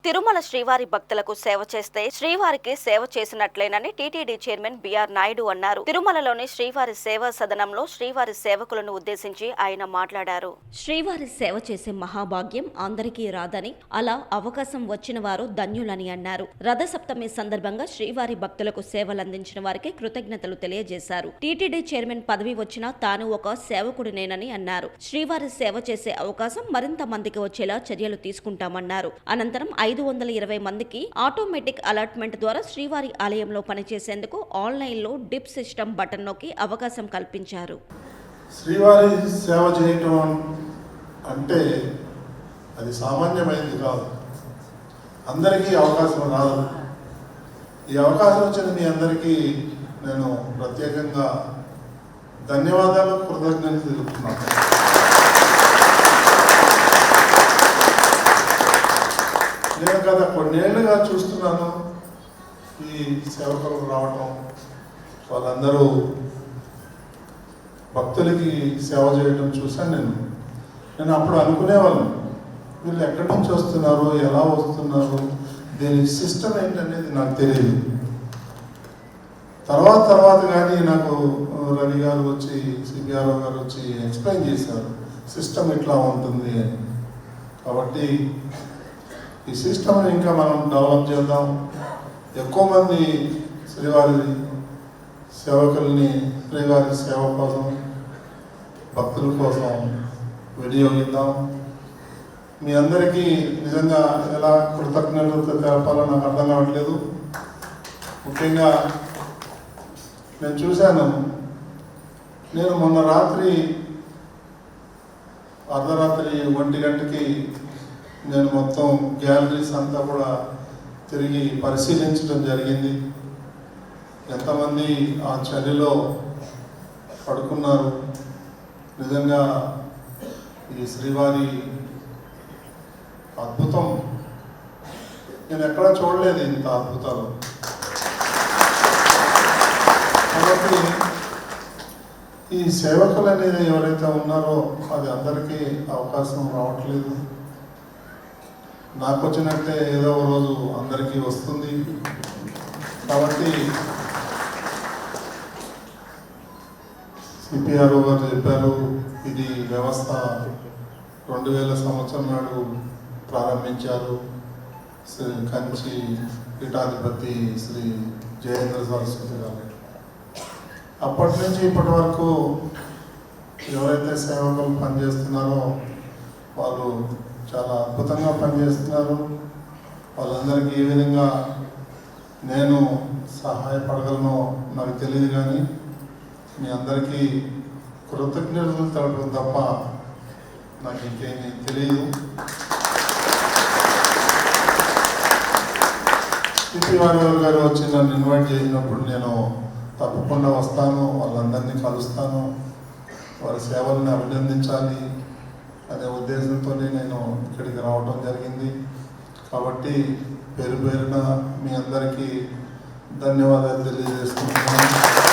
తిరుమల శ్రీవారి భక్తులకు సేవ చేస్తే శ్రీవారికి సేవ చేసినట్లేనని టీటీడీ చైర్మన్ బిఆర్ నాయుడు అన్నారు. తిరుమలలోని శ్రీవారి సేవా సదనంలో శ్రీవారి సేవకులను ఉద్దేశించి ఆయన మాట్లాడారు. శ్రీవారి సేవ చేసే మహాభాగ్యం అందరికీ రాదని, అలా అవకాశం వచ్చిన వారు ధన్యులని అన్నారు. రథసప్తమి సందర్భంగా శ్రీవారి భక్తులకు సేవలందించిన వారికి కృతజ్ఞతలు తెలియజేశారు. టీటీడీ చైర్మన్ పదవి వచ్చినా తాను ఒక సేవకుడినేనని అన్నారు. శ్రీవారి సేవ చేసే అవకాశం మరింత మందికి వచ్చేలా చర్యలు తీసుకుంటామన్నారు. అనంతరం 520 మందికి ఆటోమేటిక్ అలాట్మెంట్ ద్వారా శ్రీవారి ఆలయంలో పనిచేసేందుకు ఆన్లైన్లో డిప్ సిస్టమ్ బటన్ నొక్కి అవకాశం కల్పించారు. శ్రీవారి సేవ చేయటం అంటే అది సామాన్యమైనది కాదు, అందరికీ అవకాశం రాదు. ఈ అవకాశం వచ్చిన మీ అందరికీ నేను ప్రత్యేకంగా ధన్యవాదాలు, కృతజ్ఞతలు తెలుపుతున్నాను. నేను గత కొన్నేళ్లుగా చూస్తున్నాను ఈ సేవకులు రావటం, వాళ్ళందరూ భక్తులకి సేవ చేయడం చూశాను. నేను అప్పుడు అనుకునేవాళ్ళం, వీళ్ళు ఎక్కడి నుంచి వస్తున్నారు, ఎలా వస్తున్నారు, దీని సిస్టమ్ ఏంటనేది నాకు తెలియదు. తర్వాత కానీ నాకు రవి గారు వచ్చి, సిబిఆర్ఓ గారు వచ్చి ఎక్స్ప్లెయిన్ చేశారు సిస్టమ్ ఇట్లా ఉంటుంది అని. కాబట్టి ఈ సిస్టమ్ని ఇంకా మనం డెవలప్ చేద్దాం, ఎక్కువ మంది శ్రీవారి సేవకుల్ని శ్రీవారి సేవ కోసం, భక్తుల కోసం వినియోగిద్దాం. మీ అందరికీ నిజంగా ఎలా కృతజ్ఞతలు తెలపాలో నాకు అర్థం కావట్లేదు. ముఖ్యంగా నేను చూశాను, నేను మొన్న రాత్రి అర్ధరాత్రి 1 గంటకి నేను మొత్తం గ్యాలరీస్ అంతా కూడా తిరిగి పరిశీలించడం జరిగింది. ఎంతమంది ఆ చలిలో పడుకున్నారు. నిజంగా ఈ శ్రీవారి అద్భుతం నేను ఎక్కడా చూడలేదు, ఇంత అద్భుతాలు. కాబట్టి ఈ సేవకులు అనేది ఎవరైతే ఉన్నారో అది అందరికీ అవకాశం రావట్లేదు. నాకు వచ్చినట్టే ఏదో ఒక రోజు అందరికీ వస్తుంది. కాబట్టి సిపిఆర్ఓ గారు చెప్పారు, ఇది వ్యవస్థ 2000 సంవత్సరం నాడు ప్రారంభించారు. శ్రీ కంచి పీఠాధిపతి శ్రీ జయేంద్ర సరస్వతి గారు. అప్పటి నుంచి ఇప్పటి వరకు ఎవరైతే సేవకులు పనిచేస్తున్నారో వాళ్ళు చాలా అద్భుతంగా పనిచేస్తున్నారు. వాళ్ళందరికీ ఏ విధంగా నేను సహాయపడగలనో నాకు తెలియదు, కానీ మీ అందరికీ కృతజ్ఞతలు తెలపడం తప్ప నాకు ఇంకేమీ తెలియదు. సిపిఆర్ఓ గారు వచ్చి నన్ను ఇన్వైట్ చేసినప్పుడు నేను తప్పకుండా వస్తాను, వాళ్ళందరినీ కలుస్తాను, వారి సేవలను అభినందించాలి అనే ఉద్దేశంతోనే నేను ఇక్కడికి రావడం జరిగింది. కాబట్టి పేరున మీ అందరికీ ధన్యవాదాలు తెలియజేస్తున్నాను.